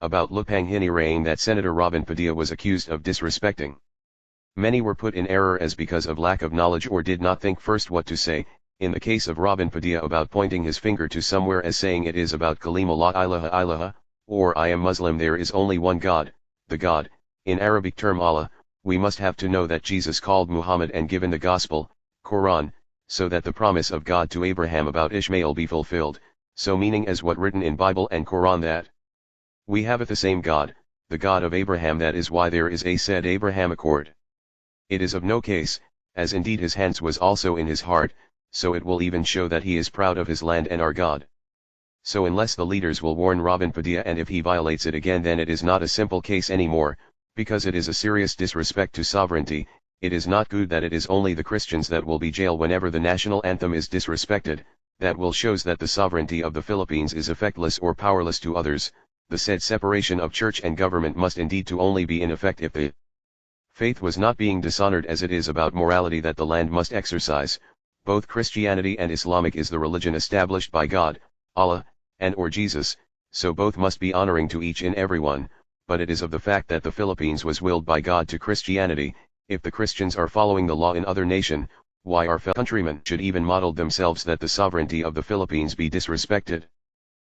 about Lupang Hinirang that Senator Robin Padilla was accused of disrespecting. Many were put in error as because of lack of knowledge or did not think first what to say. In the case of Robin Padilla about pointing his finger to somewhere as saying it is about Kalima la ilaha ilaha, or I am Muslim, there is only one God, the God, in Arabic term Allah, we must have to know that Jesus called Muhammad and given the Gospel, Quran, so that the promise of God to Abraham about Ishmael be fulfilled, so meaning as what written in Bible and Quran that we have the same God, the God of Abraham, that is why there is a said Abraham accord. It is of no case, as indeed his hands was also in his heart, so it will even show that he is proud of his land and our God. So unless the leaders will warn Robin Padilla, and if he violates it again, then it is not a simple case anymore, because it is a serious disrespect to sovereignty. It is not good that it is only the Christians that will be jailed whenever the national anthem is disrespected. That will shows that the sovereignty of the Philippines is effectless or powerless to others. The said separation of church and government must indeed to only be in effect if the faith was not being dishonored, as it is about morality that the land must exercise. Both Christianity and Islamic is the religion established by God, Allah, and or Jesus, so both must be honoring to each and everyone, but it is of the fact that the Philippines was willed by God to Christianity. If the Christians are following the law in other nation, why our countrymen should even model themselves that the sovereignty of the Philippines be disrespected?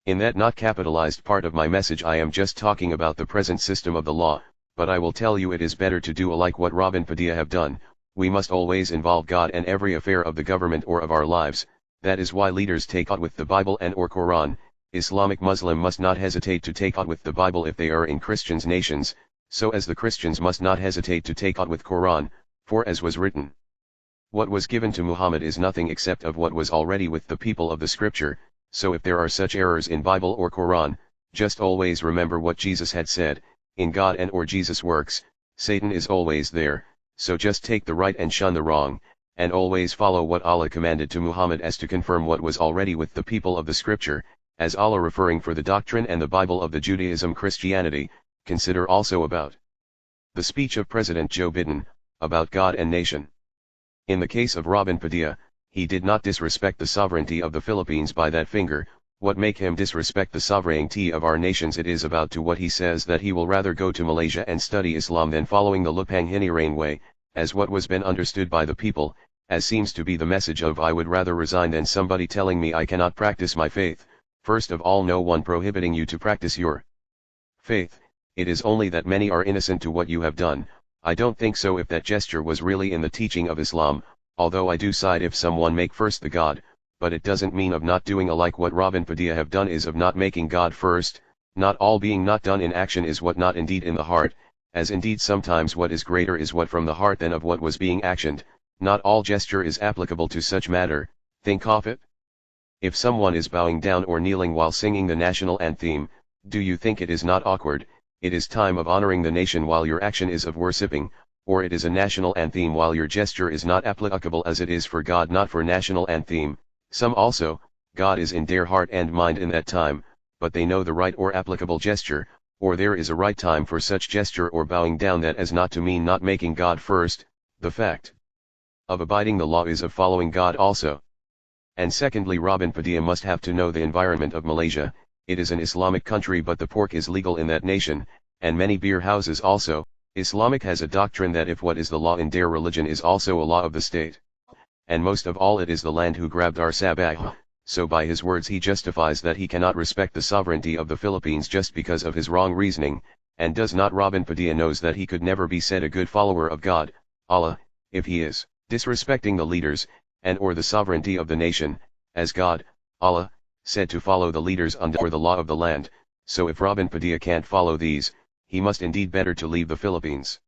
In that not capitalized part of my message I am just talking about the present system of the law, but I will tell you it is better to do like what Robin Padilla have done. We must always involve God in every affair of the government or of our lives. That is why leaders take out with the Bible and or Quran. Islamic Muslim must not hesitate to take out with the Bible if they are in Christians nations, so as the Christians must not hesitate to take out with Quran, for as was written, what was given to Muhammad is nothing except of what was already with the people of the scripture. So if there are such errors in Bible or Quran, just always remember what Jesus had said, in God and or Jesus works, Satan is always there, so just take the right and shun the wrong, and always follow what Allah commanded to Muhammad as to confirm what was already with the people of the scripture, as Allah referring for the doctrine and the Bible of the Judaism Christianity. Consider also about the speech of President Joe Biden, about God and nation. In the case of Robin Padilla, he did not disrespect the sovereignty of the Philippines by that finger. What make him disrespect the sovereignty of our nations? It is about to what he says that he will rather go to Malaysia and study Islam than following the Lupang Hinirang way, as what was been understood by the people, as seems to be the message of I would rather resign than somebody telling me I cannot practice my faith. First of all, no one prohibiting you to practice your faith, it is only that many are innocent to what you have done. I don't think so if that gesture was really in the teaching of Islam, although I do side if someone make first the God, but it doesn't mean of not doing alike what Robin Padilla have done is of not making God first. Not all being not done in action is what not indeed in the heart, as indeed sometimes what is greater is what from the heart than of what was being actioned. Not all gesture is applicable to such matter. Think of it. If someone is bowing down or kneeling while singing the national anthem, do you think it is not awkward? It is time of honoring the nation while your action is of worshipping, or it is a national anthem while your gesture is not applicable, as it is for God not for national anthem. Some also, God is in their heart and mind in that time, but they know the right or applicable gesture, or there is a right time for such gesture or bowing down, that as not to mean not making God first. The fact of abiding the law is of following God also. And secondly, Robin Padilla must have to know the environment of Malaysia. It is an Islamic country, but the pork is legal in that nation, and many beer houses also. Islamic has a doctrine that if what is the law in their religion is also a law of the state. And most of all it is the land who grabbed our Sabah, so by his words he justifies that he cannot respect the sovereignty of the Philippines just because of his wrong reasoning. And does not Robin Padilla knows that he could never be said a good follower of God, Allah, if he is disrespecting the leaders, and or the sovereignty of the nation, as God, Allah, said to follow the leaders under the law of the land. So if Robin Padilla can't follow these, he must indeed better to leave the Philippines.